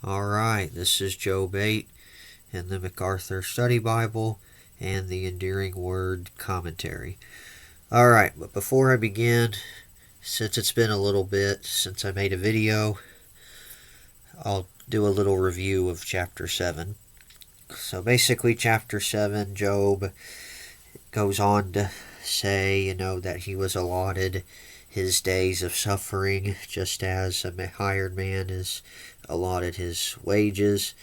Alright, this is Job 8 in the MacArthur Study Bible and the Endearing Word Commentary. Alright, but before I begin, since it's been a little bit since I made a video, I'll do a little review of chapter 7. So basically, chapter 7, Job goes on to say, that he was allotted his days of suffering, just as a hired man is allotted his wages.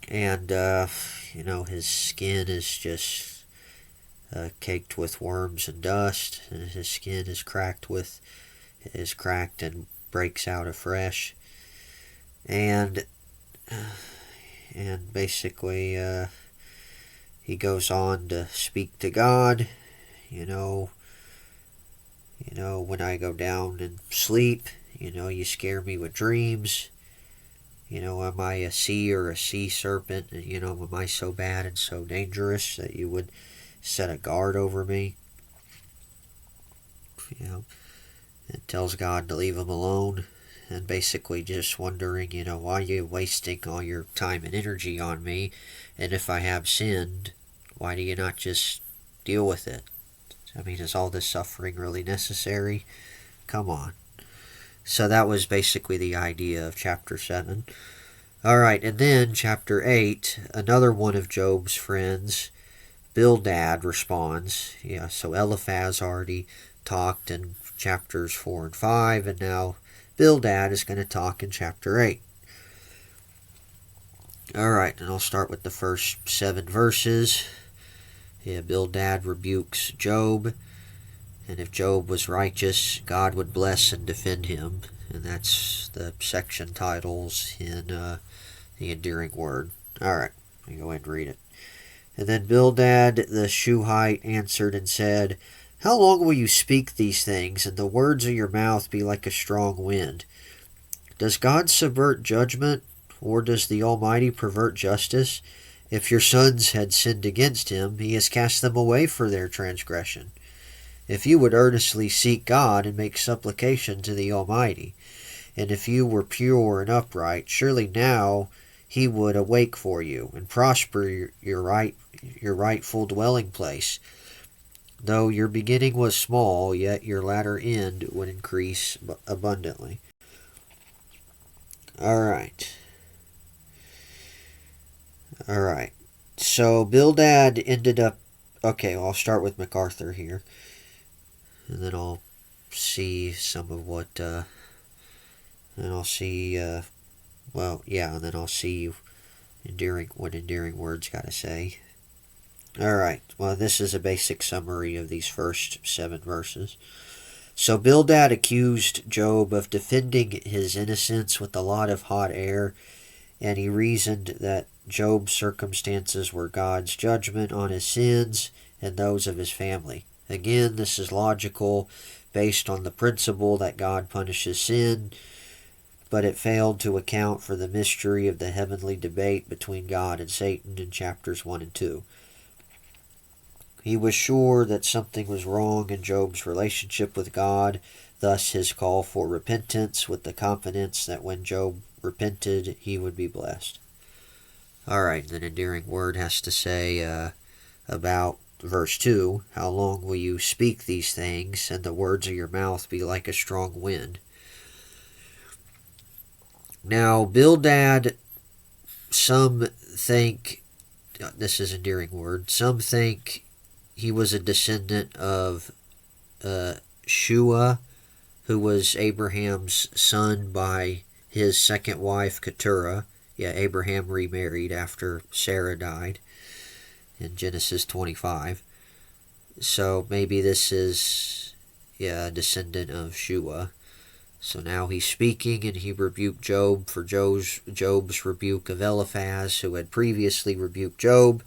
And, his skin is just caked with worms and dust, and his skin is cracked and breaks out afresh. And basically, he goes on to speak to God. When I go down and sleep, you scare me with dreams. Am I a sea or a sea serpent? Am I so bad and so dangerous that you would set a guard over me? It tells God to leave him alone. And basically just wondering, why are you wasting all your time and energy on me? And if I have sinned, why do you not just deal with it? Is all this suffering really necessary? Come on. So that was basically the idea of chapter 7. Alright, and then chapter 8, another one of Job's friends, Bildad, responds. So Eliphaz already talked in chapters 4 and 5, and now Bildad is going to talk in chapter 8. Alright, and I'll start with the first 7 verses. Bildad rebukes Job, and if Job was righteous, God would bless and defend him. And that's the section titles in the Endearing Word. Alright, let me go ahead and read it. And then Bildad the Shuhite answered and said, How long will you speak these things, and the words of your mouth be like a strong wind? Does God subvert judgment, or does the Almighty pervert justice? If your sons had sinned against him, he has cast them away for their transgression. If you would earnestly seek God and make supplication to the Almighty, and if you were pure and upright, surely now he would awake for you and prosper your rightful dwelling place. Though your beginning was small, yet your latter end would increase abundantly. Alright. So Bildad ended up... Okay, I'll start with MacArthur here. And then I'll see some of what... and I'll see... and then I'll see what Endearing Word's got to say. Alright, well, this is a basic summary of these first 7 verses. So Bildad accused Job of defending his innocence with a lot of hot air, and he reasoned that Job's circumstances were God's judgment on his sins and those of his family. Again, this is logical, based on the principle that God punishes sin, but it failed to account for the mystery of the heavenly debate between God and Satan in chapters 1 and 2. He was sure that something was wrong in Job's relationship with God, thus his call for repentance, with the confidence that when Job repented, he would be blessed. Alright, the Endearing Word has to say about verse 2, How long will you speak these things, and the words of your mouth be like a strong wind? Now, Bildad, some think, this is Endearing Word, some think he was a descendant of Shua, who was Abraham's son by his second wife, Keturah. Abraham remarried after Sarah died in Genesis 25. So maybe this is a descendant of Shua. So now he's speaking, and he rebuked Job for Job's rebuke of Eliphaz, who had previously rebuked Job.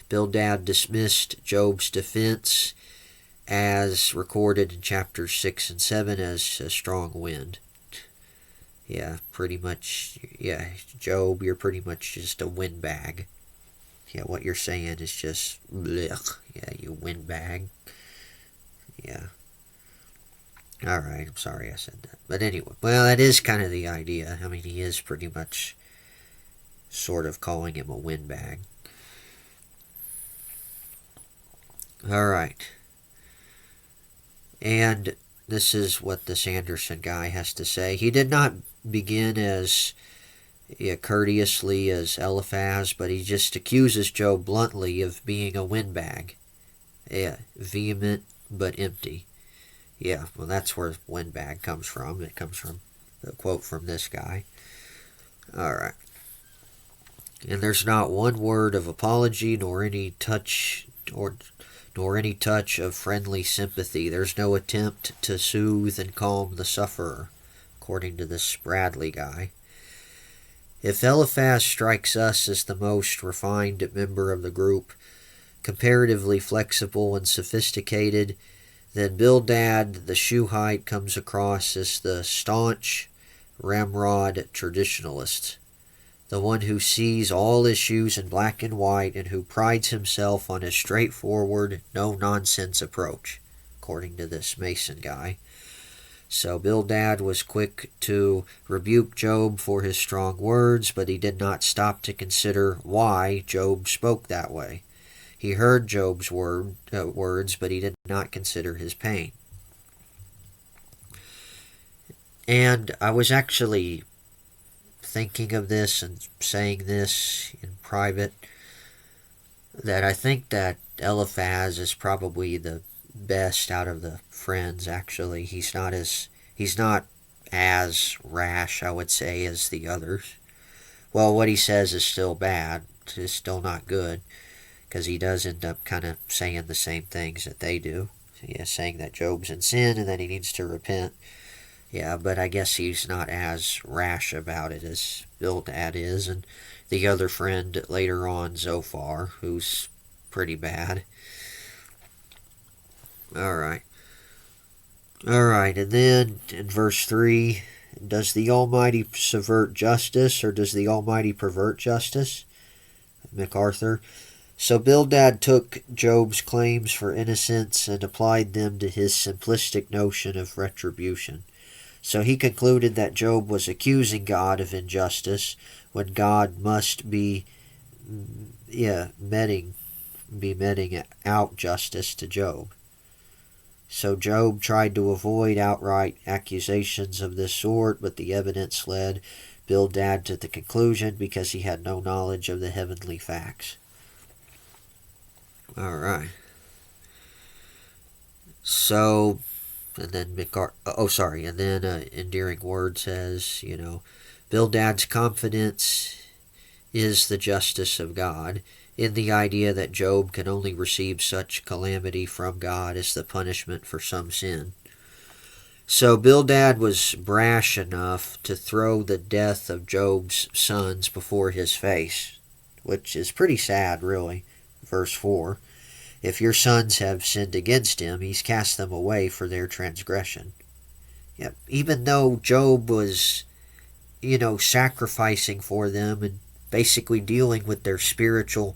Bildad dismissed Job's defense, as recorded in chapters 6 and 7, as a strong wind. Pretty much, Job, you're pretty much just a windbag. What you're saying is just, blech. You windbag. Alright, I'm sorry I said that. But anyway, well, that is kind of the idea. I mean, he is pretty much sort of calling him a windbag. Alright. And this is what this Anderson guy has to say. He did not begin as courteously as Eliphaz, but he just accuses Job bluntly of being a windbag. Yeah, vehement but empty. Yeah, well, that's where windbag comes from. It comes from the quote from this guy. Alright. And there's not one word of apology nor any touch nor any touch of friendly sympathy. There's no attempt to soothe and calm the sufferer, according to this Bradley guy. If Eliphaz strikes us as the most refined member of the group, comparatively flexible and sophisticated, then Bildad the Shuhite comes across as the staunch, ramrod traditionalist, the one who sees all issues in black and white and who prides himself on his straightforward, no-nonsense approach, according to this Mason guy. So Bildad was quick to rebuke Job for his strong words, but he did not stop to consider why Job spoke that way. He heard Job's words, but he did not consider his pain. And I was actually thinking of this and saying this in private, that I think that Eliphaz is probably the best out of the friends. Actually, he's not as rash, I would say, as the others. Well, what he says is still bad. It's still not good, because he does end up kind of saying the same things that they do. Yeah, saying that Job's in sin and that he needs to repent. Yeah, but I guess he's not as rash about it as Bildad is, and the other friend later on, Zophar, who's pretty bad. Alright. Alright, and then in verse 3, does the Almighty subvert justice, or does the Almighty pervert justice? MacArthur. So Bildad took Job's claims for innocence and applied them to his simplistic notion of retribution. So he concluded that Job was accusing God of injustice when God must be meting out justice to Job. So Job tried to avoid outright accusations of this sort, but the evidence led Bildad to the conclusion because he had no knowledge of the heavenly facts. Alright. So, and then Endearing Word says, Bildad's confidence is the justice of God, in the idea that Job can only receive such calamity from God as the punishment for some sin. So Bildad was brash enough to throw the death of Job's sons before his face, which is pretty sad, really. Verse 4. If your sons have sinned against him, he's cast them away for their transgression. Yep. Even though Job was, sacrificing for them and basically dealing with their spiritual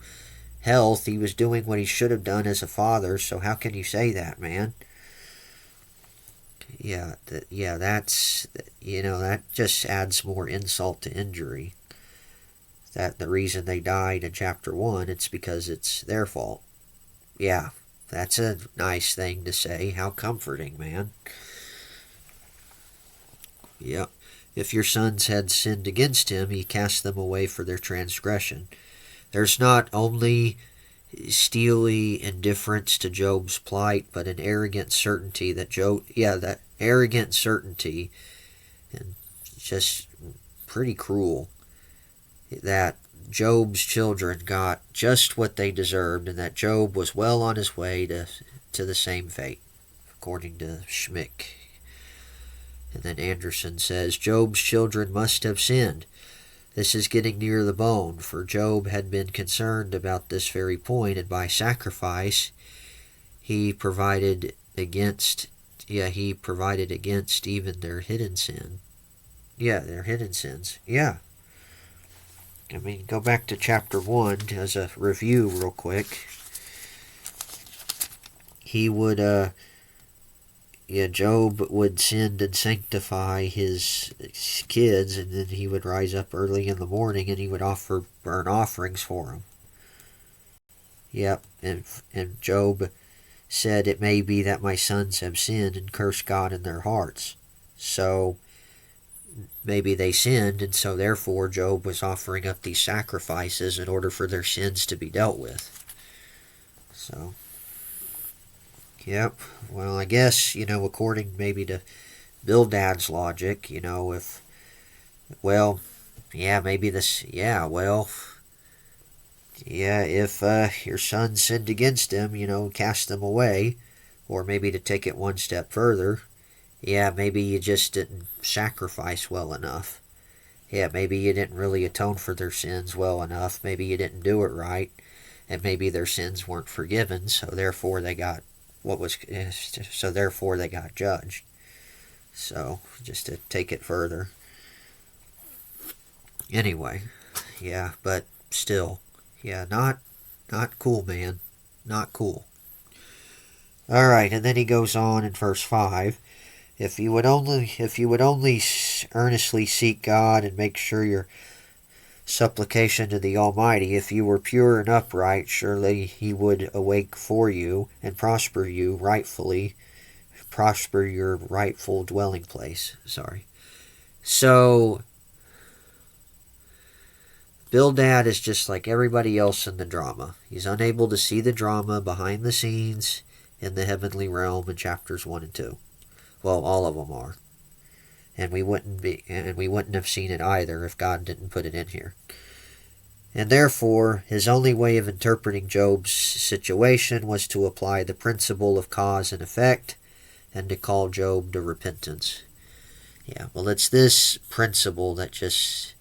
health, he was doing what he should have done as a father, so how can you say that, man? That's, that just adds more insult to injury. That the reason they died in chapter 1, it's because it's their fault. Yeah, that's a nice thing to say. How comforting, man. Yeah. If your sons had sinned against him, he cast them away for their transgression. There's not only steely indifference to Job's plight, but an arrogant certainty that that arrogant certainty, and just pretty cruel, that Job's children got just what they deserved, and that Job was well on his way to the same fate, according to Schmick. And then Anderson says, Job's children must have sinned. This is getting near the bone, for Job had been concerned about this very point, and by sacrifice he provided against even their hidden sin. Yeah, their hidden sins. Yeah. I mean, go back to chapter 1 as a review real quick. He would, yeah, Job would sin and sanctify his kids, and then he would rise up early in the morning and he would offer burnt offerings for them. Yep, and Job said, "It may be that my sons have sinned and cursed God in their hearts." So maybe they sinned, and so therefore Job was offering up these sacrifices in order for their sins to be dealt with. So, yep. Well, I guess, according maybe to Bildad's logic, if, well, yeah, maybe this, yeah, well, yeah, if your son sinned against him, cast them away, or maybe to take it one step further, yeah, maybe you just didn't sacrifice well enough. Yeah, maybe you didn't really atone for their sins well enough. Maybe you didn't do it right, and maybe their sins weren't forgiven, so therefore they got judged. So, just to take it further. Anyway, yeah, but still, yeah, not cool, man. Not cool. All right, and then he goes on in verse 5. If you would only earnestly seek God and make sure your supplication to the Almighty, if you were pure and upright, surely He would awake for you and prosper your rightful dwelling place. Sorry. So, Bildad is just like everybody else in the drama. He's unable to see the drama behind the scenes in the heavenly realm in chapters 1 and 2. Well, all of them are. And we wouldn't have seen it either if God didn't put it in here. And therefore, his only way of interpreting Job's situation was to apply the principle of cause and effect and to call Job to repentance. Yeah, well, it's this principle that just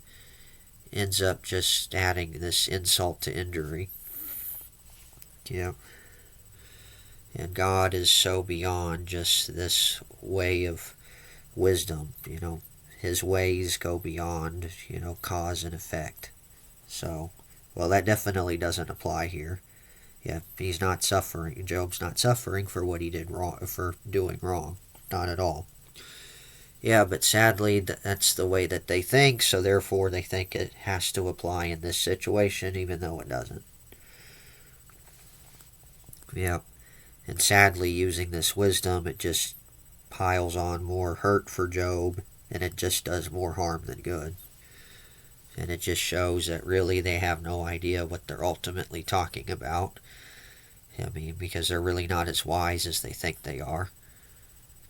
ends up just adding this insult to injury. Yeah. And God is so beyond just this way of wisdom, His ways go beyond, cause and effect. So, well, that definitely doesn't apply here. Yeah, he's not suffering. Job's not suffering for what he did wrong, for doing wrong. Not at all. Yeah, but sadly, that's the way that they think, so therefore they think it has to apply in this situation, even though it doesn't. Yeah, and sadly, using this wisdom, it just piles on more hurt for Job, and it just does more harm than good. And it just shows that really they have no idea what they're ultimately talking about. I mean, because they're really not as wise as they think they are.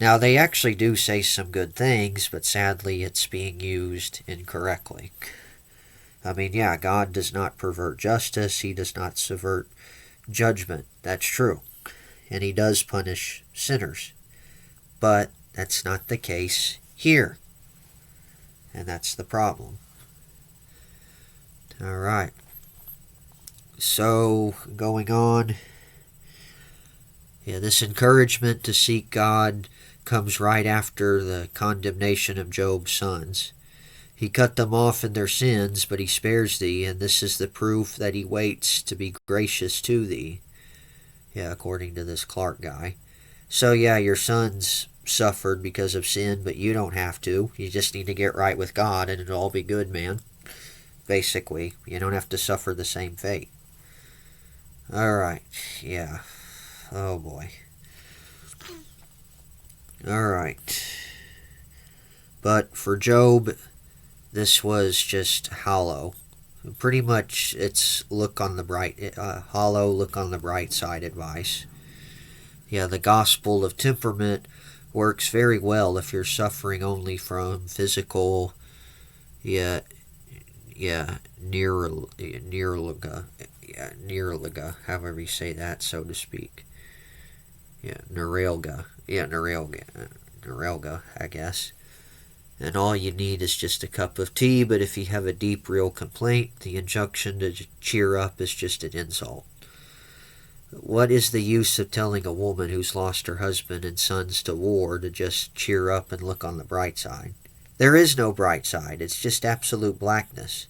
Now, they actually do say some good things, but sadly it's being used incorrectly. I mean, yeah, God does not pervert justice. He does not subvert judgment. That's true. And He does punish sinners. But that's not the case here. And that's the problem. All right. So, going on. Yeah, this encouragement to seek God comes right after the condemnation of Job's sons. He cut them off in their sins, but He spares thee, and this is the proof that He waits to be gracious to thee. Yeah, according to this Clark guy. So, yeah, your sons suffered because of sin, but you don't have to. You just need to get right with God, and it'll all be good, man. Basically, you don't have to suffer the same fate. Alright, yeah. Oh boy. Alright. But for Job, this was just hollow. Pretty much it's look on the bright side advice. Yeah, the gospel of temperament works very well if you're suffering only from physical, neuralgia, however you say that, so to speak. Neuralgia, I guess. And all you need is just a cup of tea, but if you have a deep, real complaint, the injunction to cheer up is just an insult. What is the use of telling a woman who's lost her husband and sons to war to just cheer up and look on the bright side? There is no bright side. It's just absolute blackness.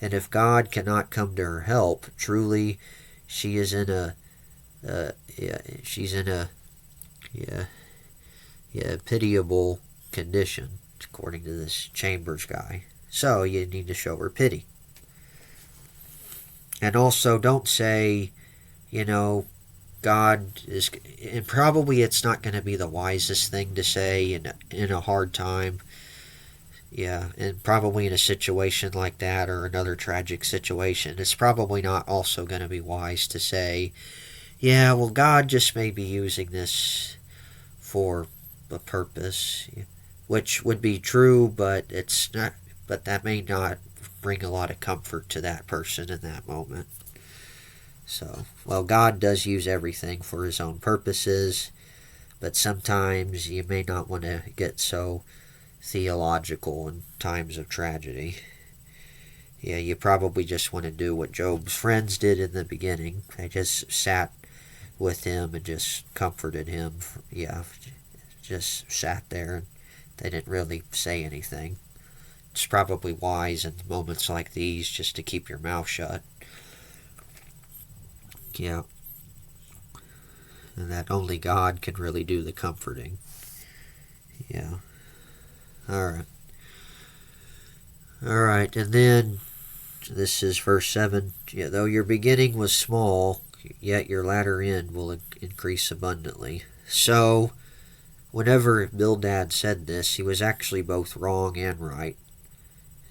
And if God cannot come to her help, truly, she is in a yeah, pitiable condition, according to this Chambers guy. So you need to show her pity. And also, don't say, you know, God is. And probably it's not going to be the wisest thing to say in a hard time. Yeah, and probably in a situation like that or another tragic situation, it's probably not also going to be wise to say, yeah, well, God just may be using this for a purpose, which would be true, but it's not. But that may not bring a lot of comfort to that person in that moment. So, well, God does use everything for His own purposes, but sometimes you may not want to get so theological in times of tragedy. Yeah, you probably just want to do what Job's friends did in the beginning. They just sat with him and just comforted him. Yeah, just sat there and they didn't really say anything. It's probably wise in moments like these just to keep your mouth shut. Yeah, and that only God can really do the comforting. Yeah. Alright. Alright, and then this is verse 7. Yeah, though your beginning was small, yet your latter end will increase abundantly. So, whenever Bildad said this, he was actually both wrong and right.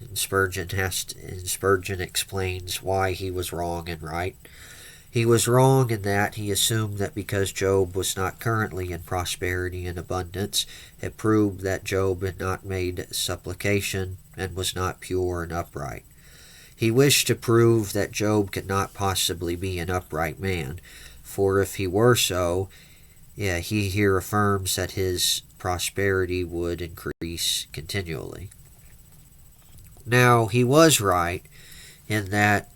And Spurgeon explains why he was wrong and right. He was wrong in that he assumed that because Job was not currently in prosperity and abundance, it proved that Job had not made supplication and was not pure and upright. He wished to prove that Job could not possibly be an upright man, for if he were so, he here affirms that his prosperity would increase continually. Now, he was right in that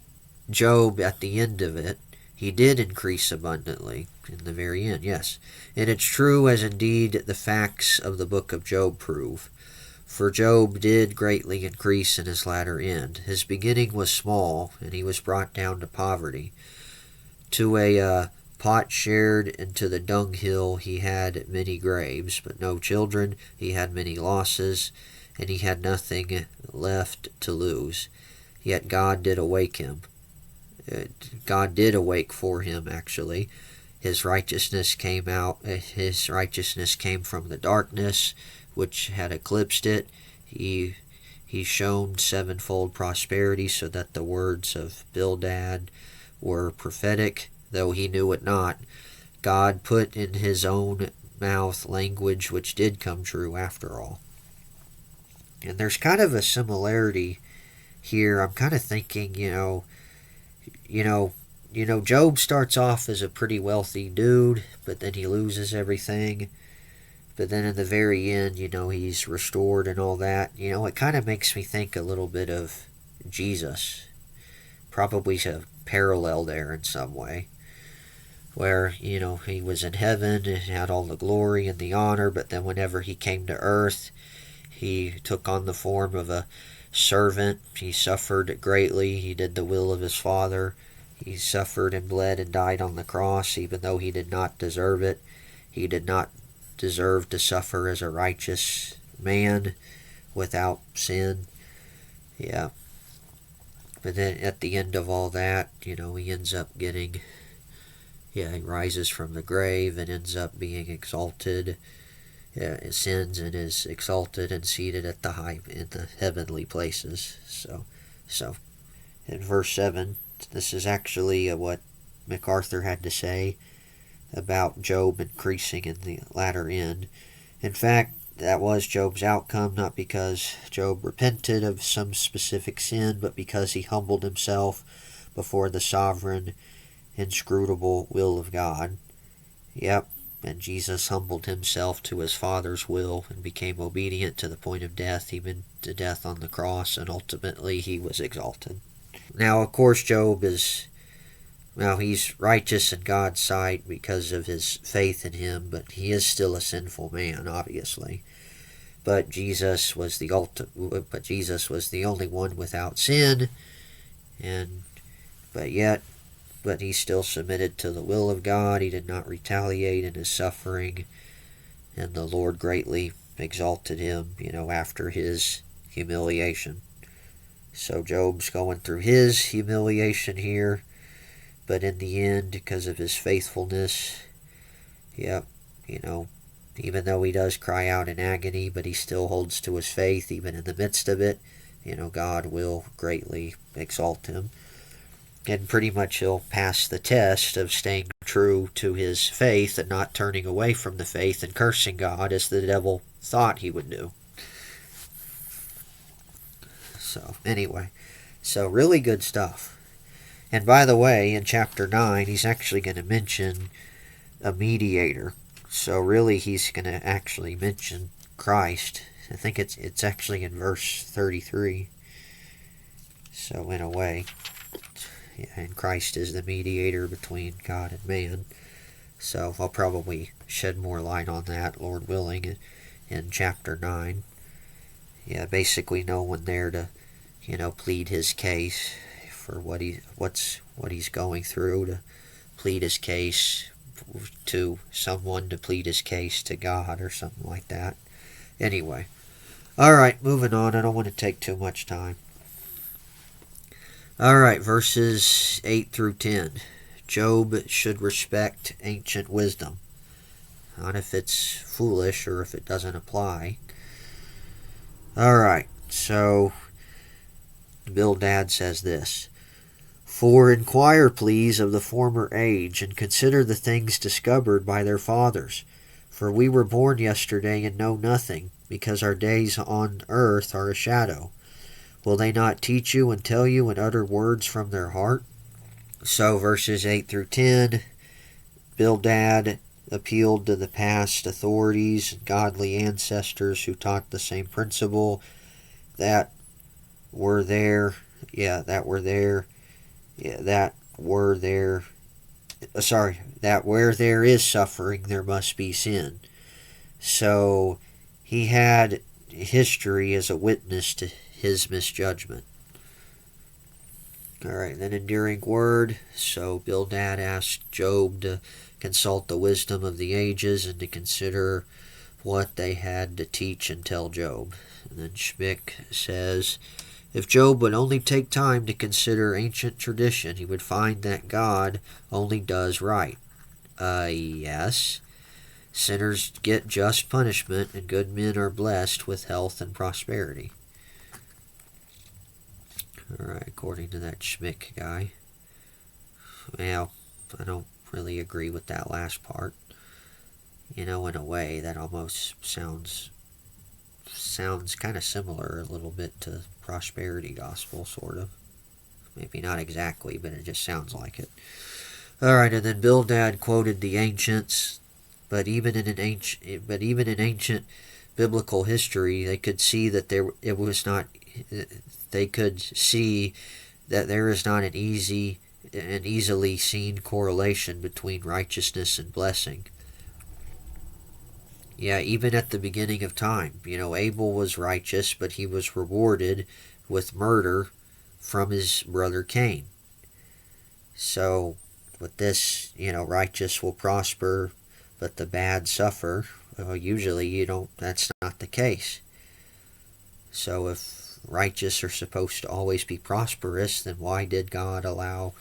Job, at the end of it, he did increase abundantly in the very end, yes. And it's true as indeed the facts of the book of Job prove. For Job did greatly increase in his latter end. His beginning was small, and he was brought down to poverty. To a pot shared into the dunghill he had many graves, but no children. He had many losses, and he had nothing left to lose. Yet God did awake him. God did awake for him, actually. His righteousness came from the darkness which had eclipsed it. He shone sevenfold prosperity, so that the words of Bildad were prophetic, though he knew it not. God put in his own mouth language which did come true after all. And there's kind of a similarity here. I'm kind of thinking, Job starts off as a pretty wealthy dude, but then he loses everything. But then in the very end, he's restored and all that. It kind of makes me think a little bit of Jesus. Probably a parallel there in some way. Where, he was in heaven and had all the glory and the honor, but then whenever he came to earth, he took on the form of a servant. He suffered greatly. He did the will of his Father. He suffered and bled and died on the cross, even though he did not deserve it. He did not deserve to suffer as a righteous man without sin. Yeah. But then at the end of all that, he ends up getting, he rises from the grave and ends up being exalted. Ascends and is exalted and seated at the high in the heavenly places. So in verse 7, this is actually what MacArthur had to say about Job increasing in the latter end. In fact, that was Job's outcome, not because Job repented of some specific sin, but because he humbled himself before the sovereign, inscrutable will of God. Yep, and Jesus humbled himself to his Father's will and became obedient to the point of death, even to death on the cross, and ultimately he was exalted. Now, of course, Job he's righteous in God's sight because of his faith in him, but he is still a sinful man, obviously. But Jesus was the only one without sin, but he still submitted to the will of God. He did not retaliate in his suffering. And the Lord greatly exalted him, after his humiliation. So Job's going through his humiliation here, but in the end, because of his faithfulness, yep, you know, even though he does cry out in agony, but he still holds to his faith, even in the midst of it, God will greatly exalt him. And pretty much he'll pass the test of staying true to his faith and not turning away from the faith and cursing God as the devil thought he would do. So, anyway, so really good stuff. And by the way, in chapter 9, he's actually going to mention a mediator. So really, he's going to actually mention Christ. I think it's actually in verse 33. So in a way, yeah, and Christ is the mediator between God and man. So I'll probably shed more light on that, Lord willing, in chapter 9. Yeah, basically no one there to, plead his case for what he's going through, to plead his case to someone, to plead his case to God or something like that. Anyway, alright, moving on. I don't want to take too much time. Alright, verses 8 through 10. Job should respect ancient wisdom. Not if it's foolish or if it doesn't apply. Alright, so Bildad says this: For inquire, please, of the former age, and consider the things discovered by their fathers. For we were born yesterday and know nothing, because our days on earth are a shadow. Will they not teach you and tell you and utter words from their heart? So verses 8 through 10, Bildad appealed to the past authorities and godly ancestors who taught the same principle, that were there, that where there is suffering, there must be sin. So he had history as a witness to his misjudgment. Alright, then enduring word. So Bildad asked Job to consult the wisdom of the ages and to consider what they had to teach and tell Job. And then Schmick says, if Job would only take time to consider ancient tradition, he would find that God only does right. Yes. Sinners get just punishment, and good men are blessed with health and prosperity. Alright, according to that Schmick guy. Well, I don't really agree with that last part. In a way, that almost sounds kind of similar a little bit to prosperity gospel, sort of. Maybe not exactly, but it just sounds like it. Alright, and then Bildad quoted the ancients, but even in ancient biblical history, they could see that there is not an easily seen correlation between righteousness and blessing. Yeah, even at the beginning of time, Abel was righteous, but he was rewarded with murder from his brother Cain. So, with this, righteous will prosper, but the bad suffer. Well, usually that's not the case. So if righteous are supposed to always be prosperous, then why did God allow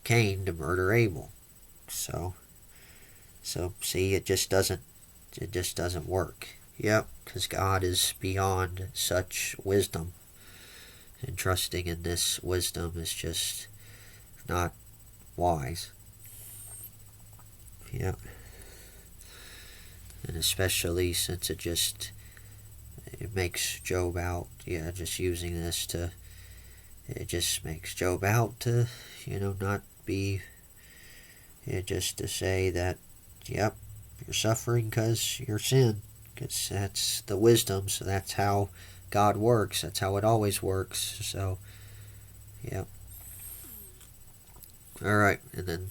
Cain to murder Abel? So see, it just doesn't work. Yep, because God is beyond such wisdom. And trusting in this wisdom is just not wise. Yep. And especially since it makes Job out, just using this it just makes Job out to, not be, just to say that, yep, you're suffering because you're sin, because that's the wisdom, so that's how God works, that's how it always works, so, yep. Alright, and then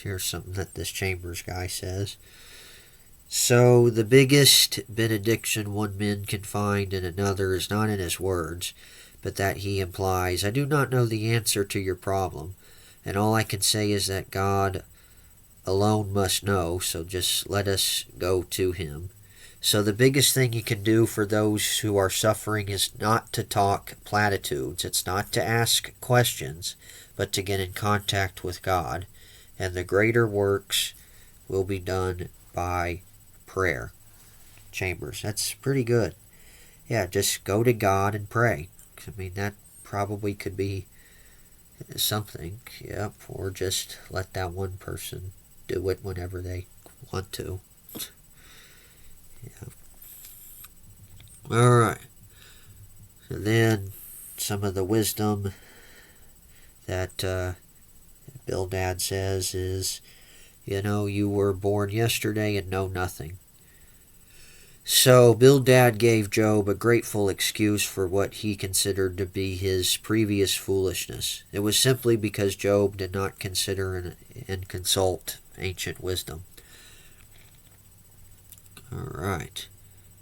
here's something that this Chambers guy says. So the biggest benediction one man can find in another is not in his words, but that he implies, I do not know the answer to your problem, and all I can say is that God alone must know, so just let us go to him. So the biggest thing you can do for those who are suffering is not to talk platitudes. It's not to ask questions, but to get in contact with God. And the greater works will be done by prayer. Chambers. That's pretty good. Yeah, just go to God and pray. I mean, that probably could be something. Yep. Or just let that one person do it whenever they want to. Yeah. Alright. And then some of the wisdom that Bildad says is, you were born yesterday and know nothing. So Bildad gave Job a grateful excuse for what he considered to be his previous foolishness. It was simply because Job did not consider and consult ancient wisdom. Alright.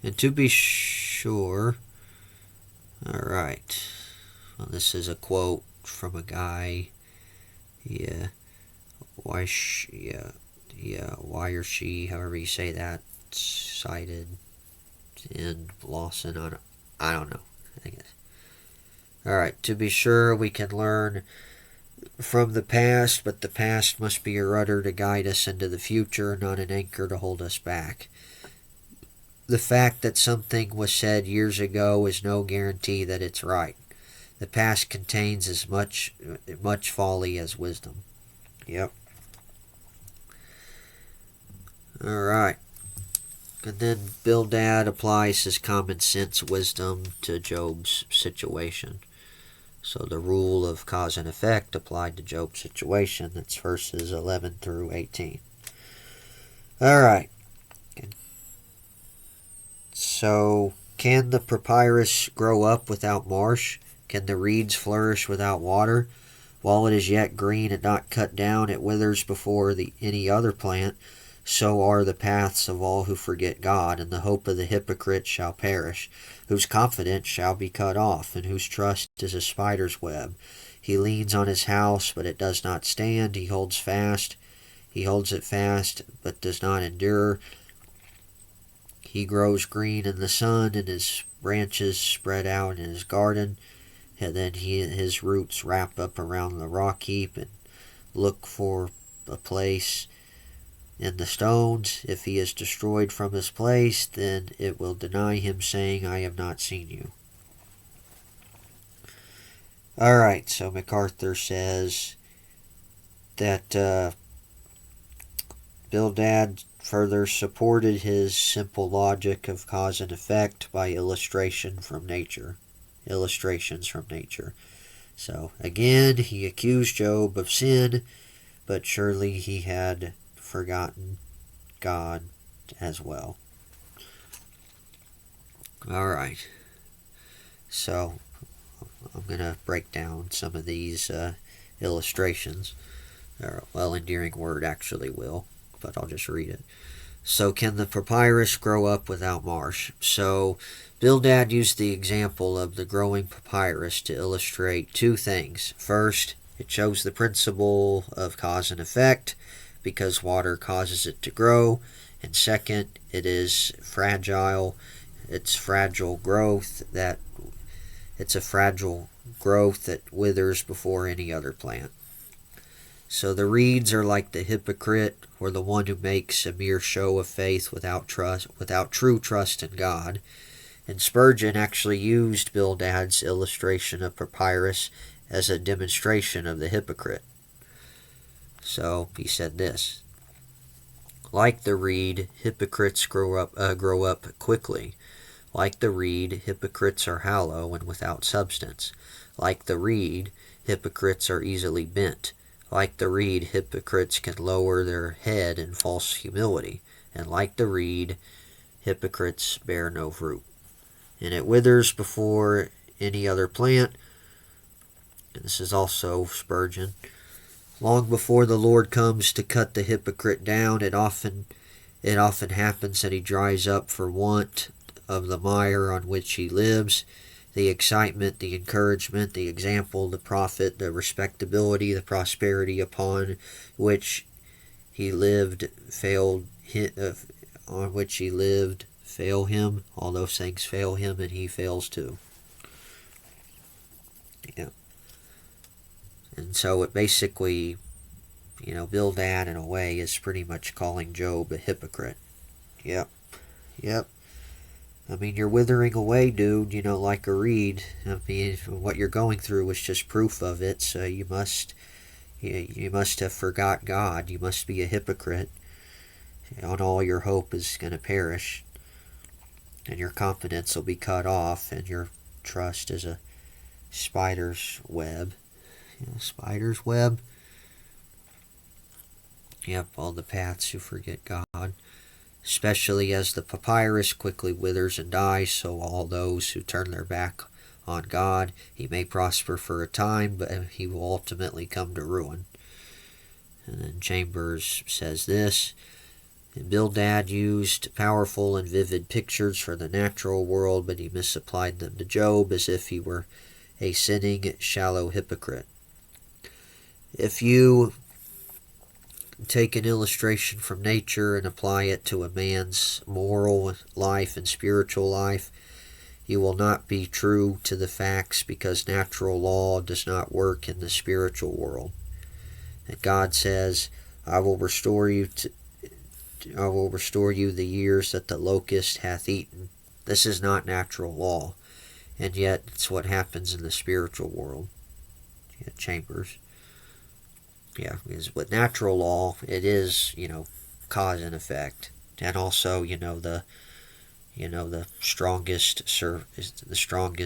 And to be sure, alright. Well, this is a quote from a guy. Yeah. Why or she, however you say that, cited in Lawson. I don't know. I guess. Alright, to be sure, we can learn from the past, but the past must be a rudder to guide us into the future, not an anchor to hold us back. The fact that something was said years ago is no guarantee that it's right. The past contains as much folly as wisdom. Yep. Alright. And then Bildad applies his common sense wisdom to Job's situation. So the rule of cause and effect applied to Job's situation. That's verses 11 through 18. Alright. So, can the papyrus grow up without marsh? Can the reeds flourish without water? While it is yet green and not cut down, it withers before any other plant. So are the paths of all who forget God, and the hope of the hypocrite shall perish, whose confidence shall be cut off, and whose trust is a spider's web. He leans on his house, but it does not stand. He holds it fast, but does not endure. He grows green in the sun, and his branches spread out in his garden. And then his roots wrap up around the rock heap and look for a place in the stones. If he is destroyed from his place, then it will deny him, saying, I have not seen you. Alright, so MacArthur says that Bildad further supported his simple logic of cause and effect by illustrations from nature. So, again, he accused Job of sin, but surely he had forgotten God as well. Alright. So, I'm going to break down some of these illustrations. Well, Endearing Word actually will, but I'll just read it. So, can the papyrus grow up without marsh? So, Bildad used the example of the growing papyrus to illustrate two things. First, it shows the principle of cause and effect, because water causes it to grow. And second, it's a fragile growth that withers before any other plant. So the reeds are like the hypocrite, or the one who makes a mere show of faith without true trust in God. And Spurgeon actually used Bildad's illustration of papyrus as a demonstration of the hypocrite. So he said this: like the reed, hypocrites grow up quickly. Like the reed, hypocrites are hollow and without substance. Like the reed, hypocrites are easily bent. Like the reed, hypocrites can lower their head in false humility. And like the reed, hypocrites bear no fruit. And it withers before any other plant. And this is also Spurgeon. Long before the Lord comes to cut the hypocrite down, it often happens that he dries up for want of the mire on which he lives. The excitement, the encouragement, the example, the profit, the respectability, the prosperity upon which he lived failed fail him. All those things fail him, and he fails too. Yeah. And so it basically, Bildad in a way is pretty much calling Job a hypocrite. Yep. Yep. I mean, you're withering away, dude, like a reed. I mean, what you're going through is just proof of it, so you must have forgot God. You must be a hypocrite. And all your hope is going to perish. And your confidence will be cut off, and your trust is a spider's web. Spider's web. Yep, all the paths who forget God. Especially as the papyrus quickly withers and dies, so all those who turn their back on God, he may prosper for a time, but he will ultimately come to ruin. And then Chambers says this: Bildad used powerful and vivid pictures for the natural world, but he misapplied them to Job as if he were a sinning, shallow hypocrite. If you take an illustration from nature and apply it to a man's moral life and spiritual life, you will not be true to the facts, because natural law does not work in the spiritual world. And God says, I will restore you the years that the locust hath eaten. This is not natural law, and yet it's what happens in the spiritual world. Yeah, Chambers. Yeah, because with natural law, it is, cause and effect. And also, the strongest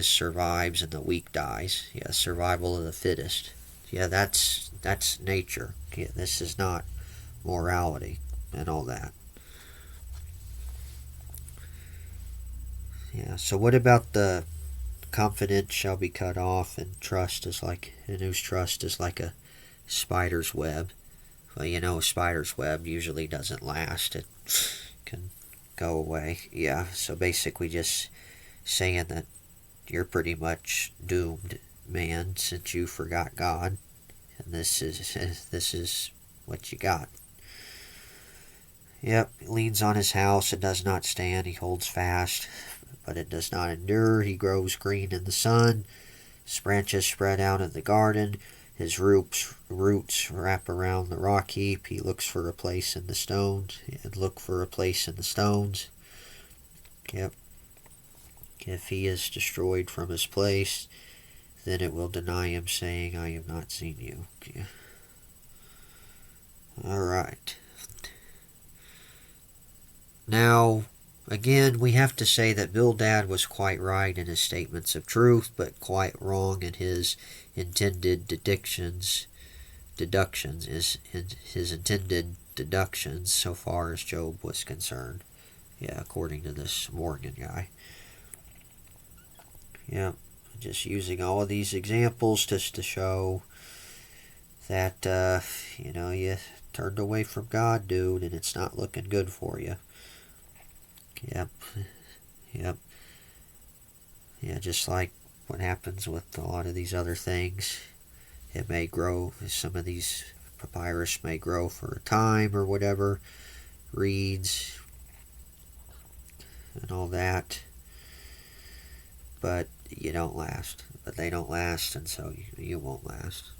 survives and the weak dies. Yeah, survival of the fittest. Yeah, that's nature. Yeah, this is not morality and all that. Yeah, so what about the confidence shall be cut off, and whose trust is like a spider's web? Well, a spider's web usually doesn't last. It can go away. Yeah, so basically just saying that you're pretty much doomed, man, since you forgot God. And this is what you got. Yep, he leans on his house. It does not stand. He holds fast, but it does not endure. He grows green in the sun. His branches spread out in the garden. His roots wrap around the rock heap. He looks for a place in the stones. Yep. If he is destroyed from his place, then it will deny him, saying, I have not seen you. Yeah. Alright. Now, again, we have to say that Bildad was quite right in his statements of truth, but quite wrong in his intended deductions so far as Job was concerned. Yeah, according to this Morgan guy. Yeah, just using all of these examples just to show that, you turned away from God, dude, and it's not looking good for you. Yep. Yeah, just like what happens with a lot of these other things. It may grow, some of these papyrus may grow for a time or whatever, reeds and all that, but they don't last, and so you won't last.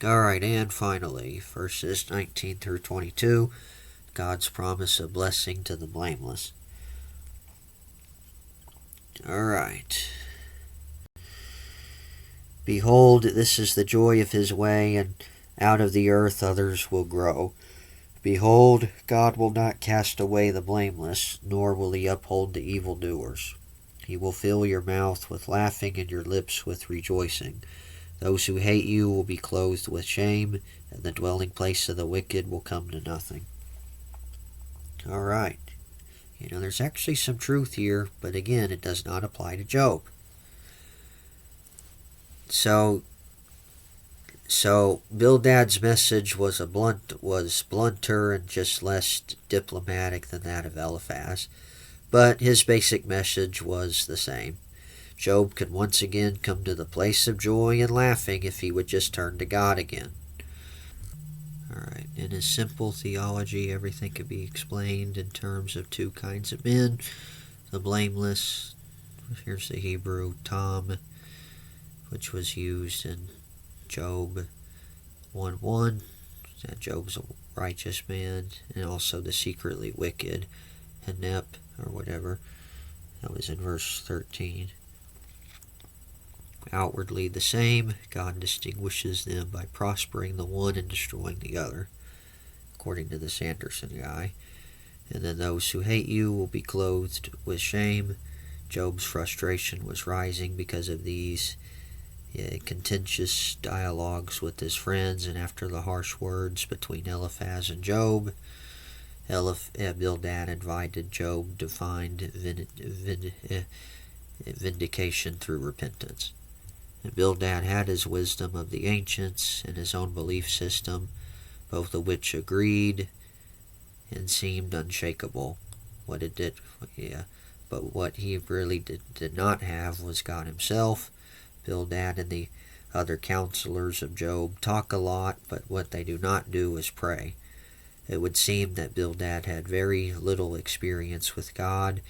Alright, and finally, verses 19 through 22, God's promise of blessing to the blameless. Alright. Behold, this is the joy of his way, and out of the earth others will grow. Behold, God will not cast away the blameless, nor will he uphold the evildoers. He will fill your mouth with laughing and your lips with rejoicing. Those who hate you will be clothed with shame, and the dwelling place of the wicked will come to nothing. Alright. There's actually some truth here, but again, it does not apply to Job. So Bildad's message was blunter and just less diplomatic than that of Eliphaz, but his basic message was the same. Job could once again come to the place of joy and laughing if he would just turn to God again. Alright, in his simple theology, everything could be explained in terms of two kinds of men. The blameless, here's the Hebrew, tam, which was used in Job 1:1, that Job's a righteous man, and also the secretly wicked, Hanep, or whatever, that was in verse 13. Outwardly the same, God distinguishes them by prospering the one and destroying the other, according to the Sanderson guy. And then those who hate you will be clothed with shame. Job's frustration was rising because of these contentious dialogues with his friends, and after the harsh words between Eliphaz and Job, Bildad invited Job to find vindication through repentance. And Bildad had his wisdom of the ancients and his own belief system, both of which agreed and seemed unshakable. But what he really did not have was God himself. Bildad and the other counselors of Job talk a lot, but what they do not do is pray. It would seem that Bildad had very little experience with God,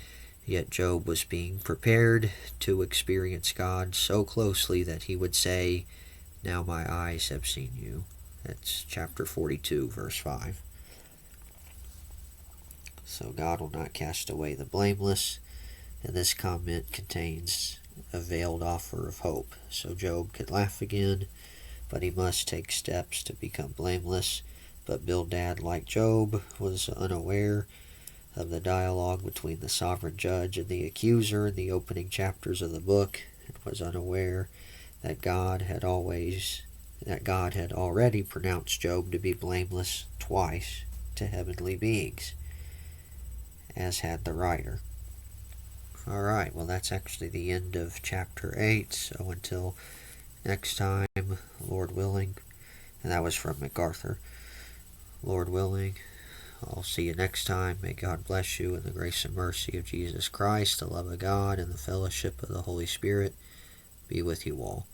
yet Job was being prepared to experience God so closely that he would say, "Now my eyes have seen you." That's chapter 42, verse 5. So God will not cast away the blameless, and this comment contains a veiled offer of hope. So Job could laugh again, but he must take steps to become blameless. But Bildad, like Job, was unaware of the dialogue between the sovereign judge and the accuser in the opening chapters of the book, and was unaware that God had already pronounced Job to be blameless twice to heavenly beings, as had the writer. Alright, well that's actually the end of chapter 8, so until next time, Lord willing, and that was from MacArthur. Lord willing, I'll see you next time. May God bless you in the grace and mercy of Jesus Christ, the love of God, and the fellowship of the Holy Spirit be with you all.